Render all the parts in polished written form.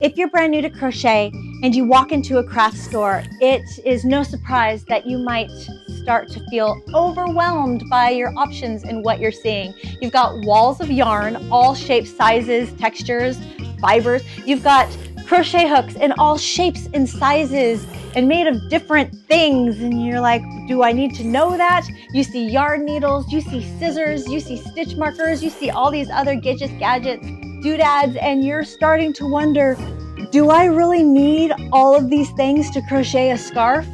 If you're brand new to crochet and you walk into a craft store, it is no surprise that you might start to feel overwhelmed by your options and what you're seeing. You've got walls of yarn, all shapes, sizes, textures, fibers. You've got crochet hooks in all shapes and sizes and made of different things. And you're like, do I need to know that? You see yarn needles, you see scissors, you see stitch markers, you see all these other gadgets, doodads, and you're starting to wonder, do I really need all of these things to crochet a scarf?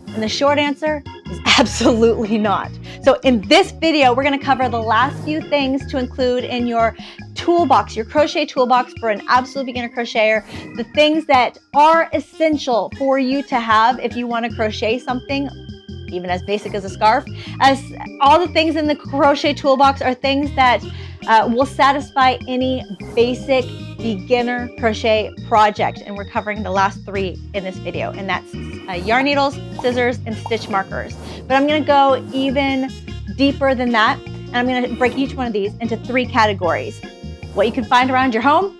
And the short answer is absolutely not. So in this video, we're gonna cover the last few things to include in your toolbox, your crochet toolbox for an absolute beginner crocheter, the things that are essential for you to have if you wanna crochet something even as basic as a scarf. As all the things in the crochet toolbox are things that will satisfy any basic beginner crochet project. And we're covering the last three in this video, and that's yarn needles, scissors, and stitch markers. But I'm gonna go even deeper than that, and I'm gonna break each one of these into three categories. What you can find around your home,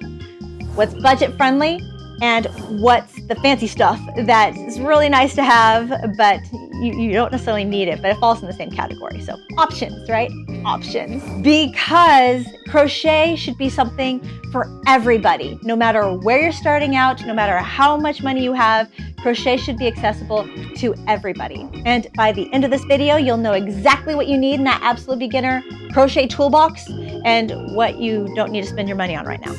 what's budget friendly, and what's the fancy stuff that is really nice to have, but you don't necessarily need it, but it falls in the same category. So options, right? Options. Because crochet should be something for everybody. No matter where you're starting out, no matter how much money you have, crochet should be accessible to everybody. And by the end of this video, you'll know exactly what you need in that absolute beginner crochet toolbox and what you don't need to spend your money on right now.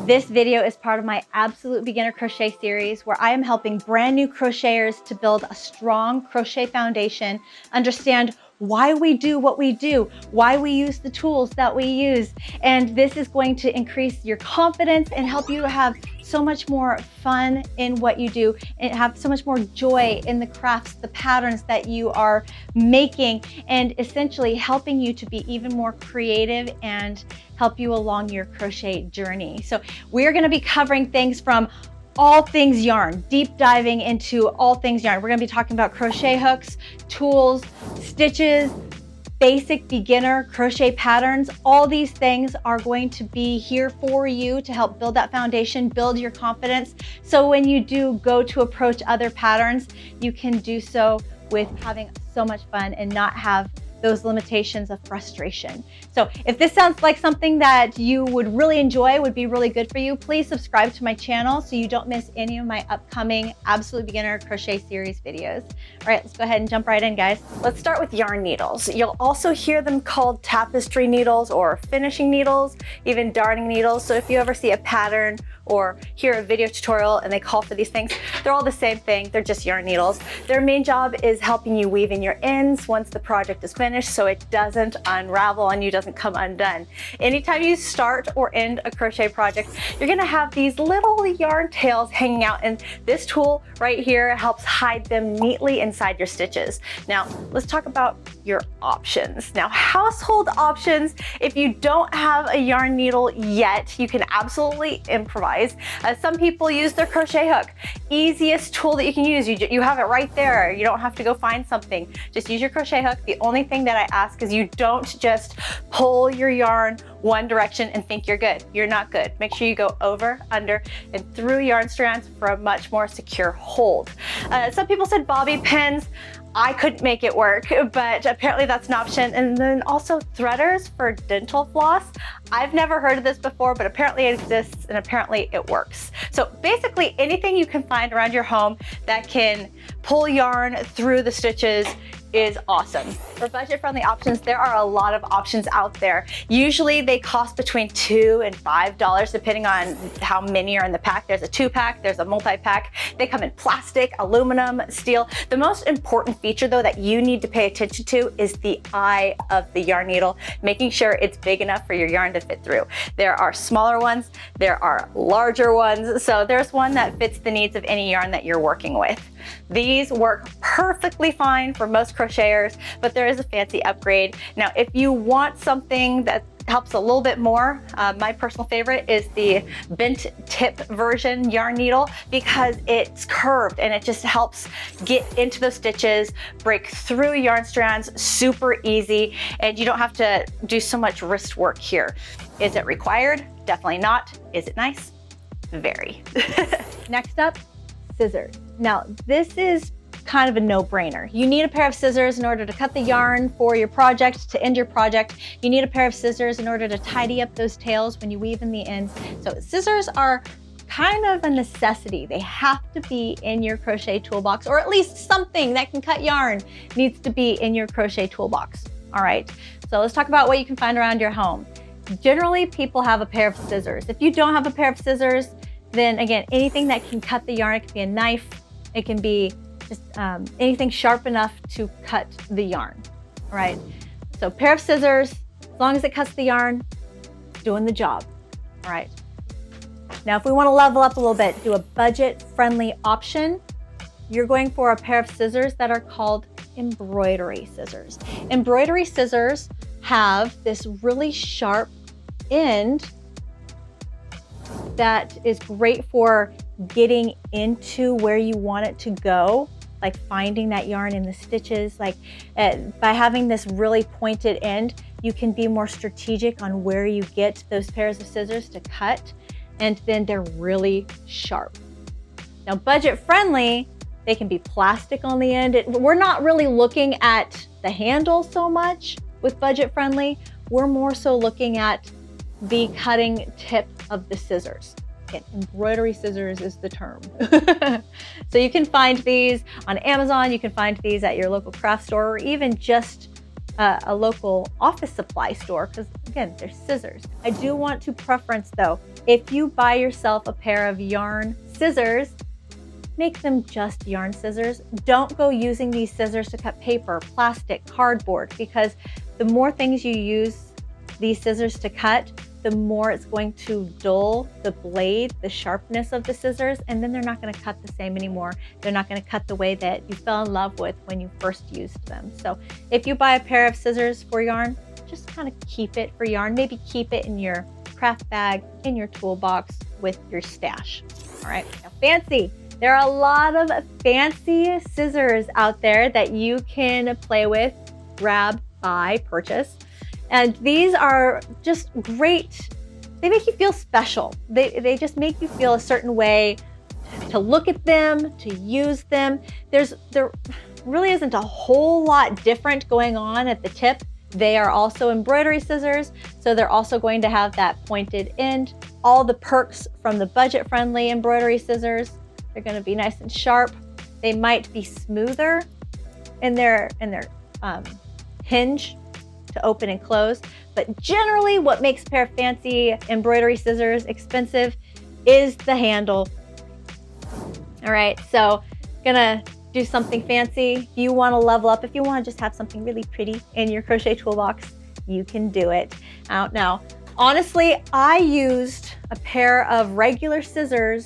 This video is part of my Absolute Beginner Crochet Series, where I am helping brand new crocheters to build a strong crochet foundation, understand why we do what we do, why we use the tools that we use. And this is going to increase your confidence and help you have so much more fun in what you do and have so much more joy in the crafts, the patterns that you are making, and essentially helping you to be even more creative and help you along your crochet journey. So we're gonna be covering things from all things yarn, deep diving into all things yarn. We're gonna be talking about crochet hooks, tools, stitches, basic beginner crochet patterns. All these things are going to be here for you to help build that foundation, build your confidence. So when you do go to approach other patterns, you can do so with having so much fun and not have those limitations of frustration. So if this sounds like something that you would really enjoy, would be really good for you, please subscribe to my channel so you don't miss any of my upcoming Absolute Beginner Crochet Series videos. All right, let's go ahead and jump right in, guys. Let's start with yarn needles. You'll also hear them called tapestry needles or finishing needles, even darning needles. So if you ever see a pattern or hear a video tutorial and they call for these things, they're all the same thing. They're just yarn needles. Their main job is helping you weave in your ends once the project is finished so it doesn't unravel and you doesn't come undone. Anytime you start or end a crochet project, you're gonna have these little yarn tails hanging out, and this tool right here helps hide them neatly inside your stitches. Now, let's talk about your options. Now, household options, if you don't have a yarn needle yet, you can absolutely improvise. Some people use their crochet hook. Easiest tool that you can use. You have it right there. You don't have to go find something. Just use your crochet hook. The only thing that I ask is you don't just pull your yarn one direction and think you're good. You're not good. Make sure you go over, under, and through yarn strands for a much more secure hold. Some people said bobby pins. I couldn't make it work, but apparently that's an option. And then also threaders for dental floss. I've never heard of this before, but apparently it exists and apparently it works. So basically anything you can find around your home that can pull yarn through the stitches is awesome. For budget-friendly options, there are a lot of options out there. Usually they cost between $2 and $5 depending on how many are in the pack. There's a 2-pack, there's a multi-pack. They come in plastic, aluminum, steel. The most important feature though that you need to pay attention to is the eye of the yarn needle, making sure it's big enough for your yarn to fit through. There are smaller ones, there are larger ones, so there's one that fits the needs of any yarn that you're working with. These work perfectly fine for most crocheters, but there is a fancy upgrade. Now, if you want something that helps a little bit more, my personal favorite is the bent tip version yarn needle because it's curved and it just helps get into those stitches, break through yarn strands super easy, and you don't have to do so much wrist work here. Is it required? Definitely not. Is it nice? vary. Next up, scissors. Now, this is kind of a no-brainer. You need a pair of scissors in order to cut the yarn for your project, to end your project. You need a pair of scissors in order to tidy up those tails when you weave in the ends. So scissors are kind of a necessity. They have to be in your crochet toolbox, or at least something that can cut yarn needs to be in your crochet toolbox. All right, so let's talk about what you can find around your home. Generally, people have a pair of scissors. If you don't have a pair of scissors, then again, anything that can cut the yarn, it can be a knife, it can be just anything sharp enough to cut the yarn, all right? So pair of scissors, as long as it cuts the yarn, doing the job, all right? Now, if we want to level up a little bit, do a budget-friendly option, you're going for a pair of scissors that are called embroidery scissors. Embroidery scissors have this really sharp end that is great for getting into where you want it to go, like finding that yarn in the stitches. Like by having this really pointed end, you can be more strategic on where you get those pairs of scissors to cut, and then they're really sharp. Now, budget friendly, they can be plastic on the end. We're not really looking at the handle so much with budget friendly. We're more so looking at the cutting tip of the scissors. Again, embroidery scissors is the term. So you can find these on Amazon. You can find these at your local craft store, or even just a local office supply store, because again, they're scissors. I do want to preference though, if you buy yourself a pair of yarn scissors, make them just yarn scissors. Don't go using these scissors to cut paper, plastic, cardboard, because the more things you use these scissors to cut, the more it's going to dull the blade, the sharpness of the scissors, and then they're not going to cut the same anymore. They're not going to cut the way that you fell in love with when you first used them. So if you buy a pair of scissors for yarn, just kind of keep it for yarn. Maybe keep it in your craft bag, in your toolbox with your stash. All right, now fancy. There are a lot of fancy scissors out there that you can play with, grab, buy, purchase. And these are just great. They make you feel special. They just make you feel a certain way to look at them, to use them. There really isn't a whole lot different going on at the tip. They are also embroidery scissors, so they're also going to have that pointed end. All the perks from the budget-friendly embroidery scissors. They're going to be nice and sharp. They might be smoother in their hinge to open and close, but generally what makes a pair of fancy embroidery scissors expensive is the handle. All right, so gonna do something fancy. If you want to level up, if you want to just have something really pretty in your crochet toolbox, you can do it. Now, honestly, I used a pair of regular scissors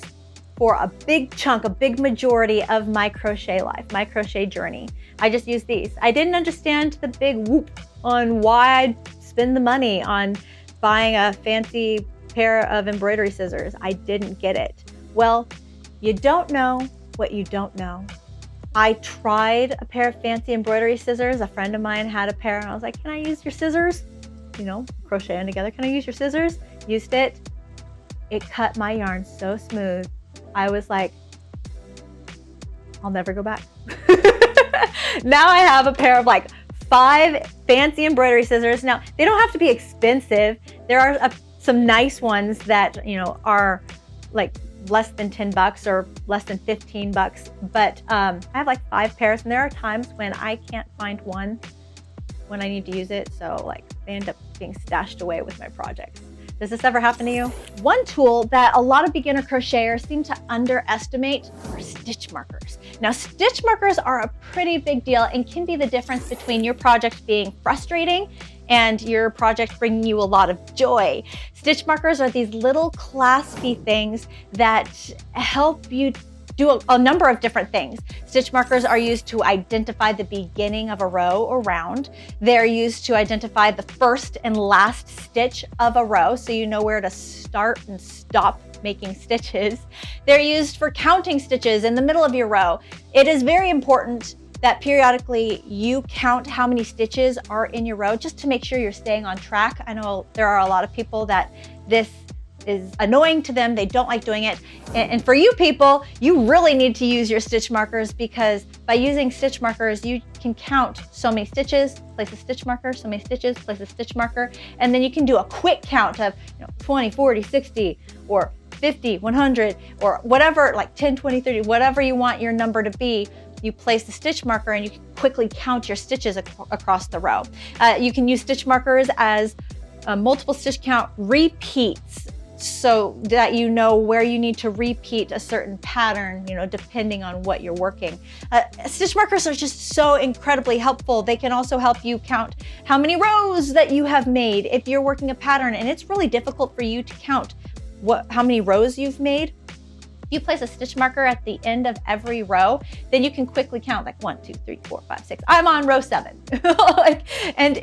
for a big chunk, a big majority of my crochet life, my crochet journey. I just used these. I didn't understand the big whoop on why I'd spend the money on buying a fancy pair of embroidery scissors. I didn't get it. Well, you don't know what you don't know. I tried a pair of fancy embroidery scissors. A friend of mine had a pair, and I was like, can I use your scissors? You know, crocheting together. Can I use your scissors? Used it. It cut my yarn so smooth. I was like, I'll never go back. Now I have a pair of like 5 fancy embroidery scissors. Now, they don't have to be expensive. There are some nice ones that, you know, are like less than $10 or less than $15, but I have like 5 pairs, and there are times when I can't find one when I need to use it. So like they end up being stashed away with my projects. Does this ever happen to you? One tool that a lot of beginner crocheters seem to underestimate are stitch markers. Now, stitch markers are a pretty big deal and can be the difference between your project being frustrating and your project bringing you a lot of joy. Stitch markers are these little claspy things that help you do a number of different things. Stitch markers are used to identify the beginning of a row or round. They're used to identify the first and last stitch of a row, so you know where to start and stop making stitches. They're used for counting stitches in the middle of your row. It is very important that periodically you count how many stitches are in your row just to make sure you're staying on track. I know there are a lot of people that this is annoying to them. They don't like doing it. And for you people, you really need to use your stitch markers, because by using stitch markers, you can count so many stitches, place a stitch marker, so many stitches, place a stitch marker, and then you can do a quick count of 20, 40, 60, or 50, 100, or whatever, like 10, 20, 30, whatever you want your number to be. You place the stitch marker and you can quickly count your stitches across the row. You can use stitch markers as multiple stitch count repeats, so that you know where you need to repeat a certain pattern, depending on what you're working. Stitch markers are just so incredibly helpful. They can also help you count how many rows that you have made if you're working a pattern and it's really difficult for you to count how many rows you've made. If you place a stitch marker at the end of every row, then you can quickly count, like 1, 2, 3, 4, 5, 6. I'm on row 7. And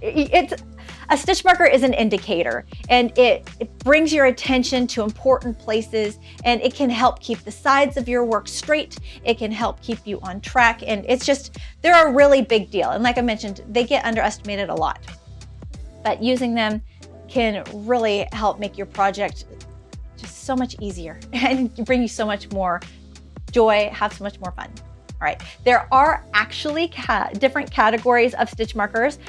a stitch marker is an indicator, and it brings your attention to important places, and it can help keep the sides of your work straight. It can help keep you on track, and they're a really big deal. And like I mentioned, they get underestimated a lot, but using them can really help make your project just so much easier and bring you so much more joy, have so much more fun. All right, there are actually different categories of stitch markers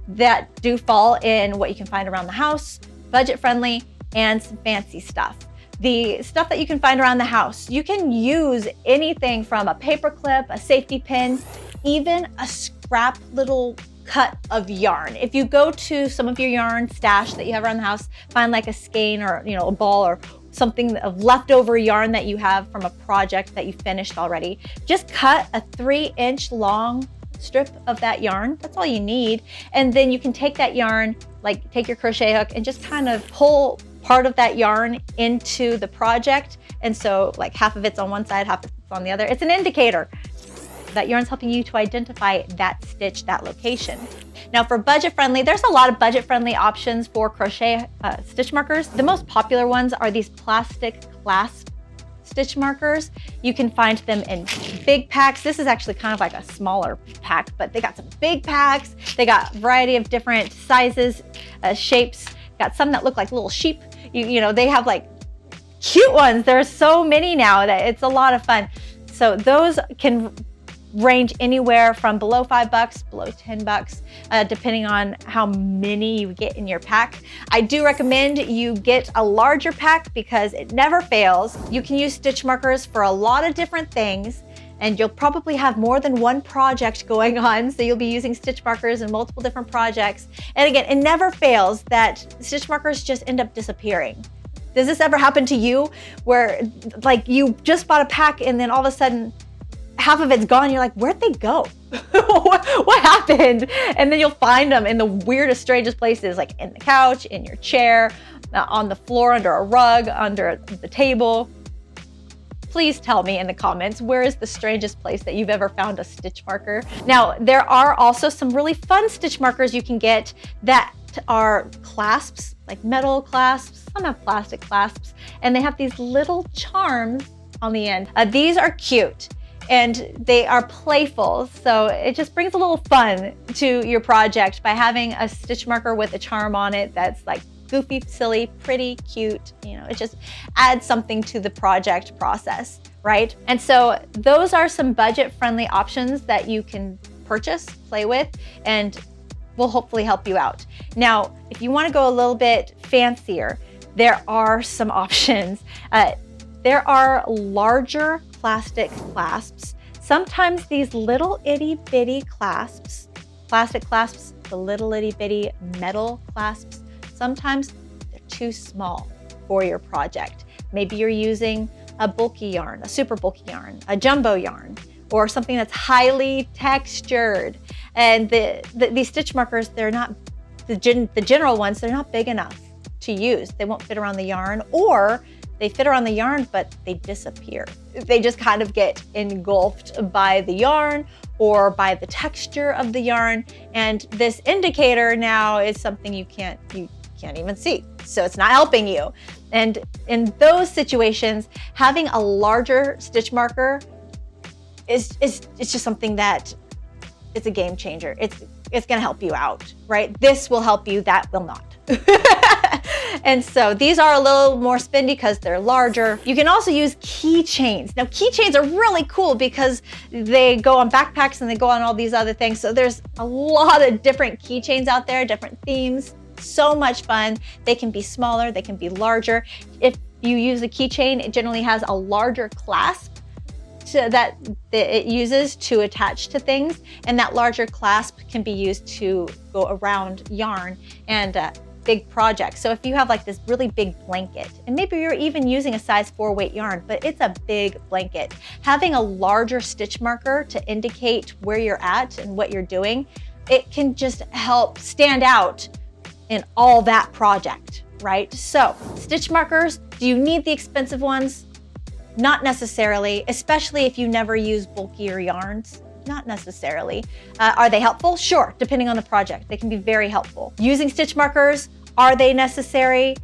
that do fall in what you can find around the house, budget friendly, and some fancy stuff. The stuff that you can find around the house, you can use anything from a paper clip, a safety pin, even a scrap little cut of yarn. If you go to some of your yarn stash that you have around the house, find like a skein or a ball or something of leftover yarn that you have from a project that you finished already. Just cut a 3-inch long strip of that yarn. That's all you need. And then you can take that yarn, like take your crochet hook and just kind of pull part of that yarn into the project. And so like half of it's on one side, half of it's on the other. It's an indicator. That yarn's helping you to identify that stitch, that location. Now for budget friendly, there's a lot of budget friendly options for crochet stitch markers. The most popular ones are these plastic clasp stitch markers. You can find them in big packs. This is actually kind of like a smaller pack, but they got some big packs. They got a variety of different sizes, shapes. Got some that look like little sheep. They have like cute ones. There are so many now that it's a lot of fun. So those can range anywhere from below $5, below $10, depending on how many you get in your pack. I do recommend you get a larger pack because it never fails. You can use stitch markers for a lot of different things, and you'll probably have more than one project going on, so you'll be using stitch markers in multiple different projects. And again, it never fails that stitch markers just end up disappearing. Does this ever happen to you where like you just bought a pack and then all of a sudden half of it's gone? You're like, where'd they go? What happened? And then you'll find them in the weirdest, strangest places, like in the couch, in your chair, on the floor, under a rug, under the table. Please tell me in the comments, where is the strangest place that you've ever found a stitch marker? Now, there are also some really fun stitch markers you can get that are clasps, like metal clasps. Some have plastic clasps, and they have these little charms on the end. These are cute. And they are playful, so it just brings a little fun to your project by having a stitch marker with a charm on it that's like goofy, silly, pretty, cute. It just adds something to the project process, right? And so those are some budget-friendly options that you can purchase, play with, and will hopefully help you out. Now, if you want to go a little bit fancier, there are some options. There are larger plastic clasps. Sometimes these little itty bitty clasps, plastic clasps, the little itty bitty metal clasps, sometimes they're too small for your project. Maybe you're using a bulky yarn, a super bulky yarn, a jumbo yarn, or something that's highly textured. And these stitch markers, they're not, the general ones, they're not big enough to use. They won't fit around the yarn, or they fit around the yarn, but they disappear. They just kind of get engulfed by the yarn or by the texture of the yarn. And this indicator now is something you can't even see. So it's not helping you. And in those situations, having a larger stitch marker is just something that it's a game changer. It's gonna help you out, right? This will help you, that will not. And so these are a little more spendy because they're larger. You can also use keychains. Now keychains are really cool because they go on backpacks and they go on all these other things. So there's a lot of different keychains out there, different themes. So much fun. They can be smaller, they can be larger. If you use a keychain, it generally has a larger clasp that it uses to attach to things, and that larger clasp can be used to go around yarn and big projects. So if you have like this really big blanket, and maybe you're even using a size 4 weight yarn, but it's a big blanket, having a larger stitch marker to indicate where you're at and what you're doing, it can just help stand out in all that project, right? So stitch markers, do you need the expensive ones? Not necessarily, especially if you never use bulkier yarns. Not necessarily. Are they helpful? Sure, depending on the project. They can be very helpful. Using stitch markers, are they necessary?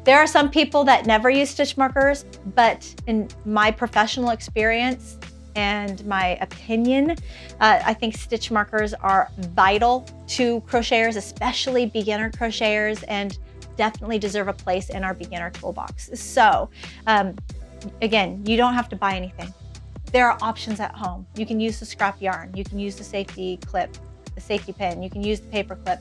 There are some people that never use stitch markers, but in my professional experience and my opinion, I think stitch markers are vital to crocheters, especially beginner crocheters, and definitely deserve a place in our beginner toolbox. So again, you don't have to buy anything. There are options at home. You can use the scrap yarn. You can use the safety clip, the safety pin. You can use the paper clip.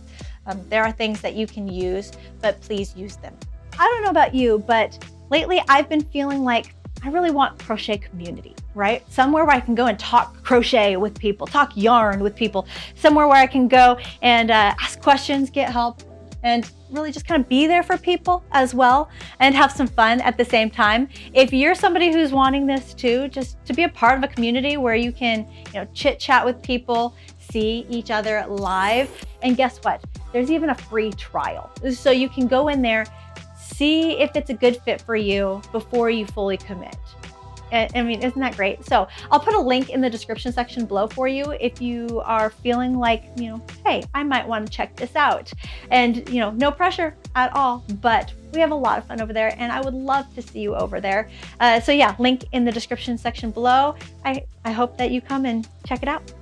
There are things that you can use, but please use them. I don't know about you, but lately I've been feeling like I really want crochet community, right? Somewhere where I can go and talk crochet with people, talk yarn with people, somewhere where I can go and ask questions, get help, and really just kind of be there for people as well and have some fun at the same time. If you're somebody who's wanting this too, just to be a part of a community where you can, chit chat with people, see each other live, and guess what? There's even a free trial. So you can go in there, see if it's a good fit for you before you fully commit. I mean, isn't that great? So I'll put a link in the description section below for you if you are feeling like, hey, I might want to check this out. And, no pressure at all, but we have a lot of fun over there and I would love to see you over there. So yeah, link in the description section below. I hope that you come and check it out.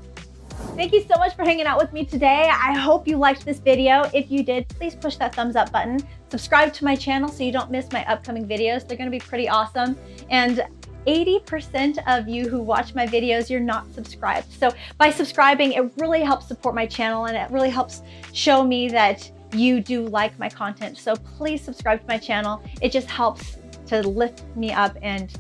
Thank you so much for hanging out with me today. I hope you liked this video. If you did, please push that thumbs up button. Subscribe to my channel so you don't miss my upcoming videos. They're going to be pretty awesome. And 80% of you who watch my videos, you're not subscribed. So by subscribing, it really helps support my channel and it really helps show me that you do like my content. So please subscribe to my channel. It just helps to lift me up and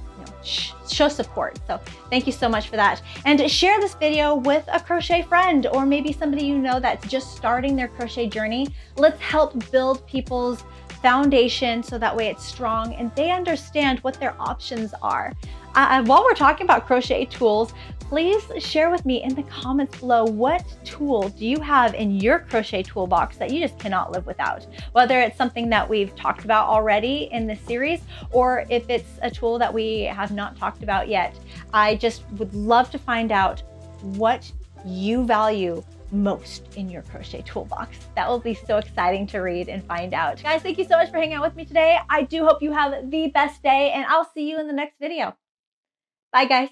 show support. So thank you so much for that. And share this video with a crochet friend or maybe somebody you know that's just starting their crochet journey. Let's help build people's foundation so that way it's strong and they understand what their options are. While we're talking about crochet tools, please share with me in the comments below, what tool do you have in your crochet toolbox that you just cannot live without? Whether it's something that we've talked about already in this series, or if it's a tool that we have not talked about yet. I just would love to find out what you value most in your crochet toolbox. That will be so exciting to read and find out. Guys, thank you so much for hanging out with me today. I do hope you have the best day and I'll see you in the next video. Bye guys.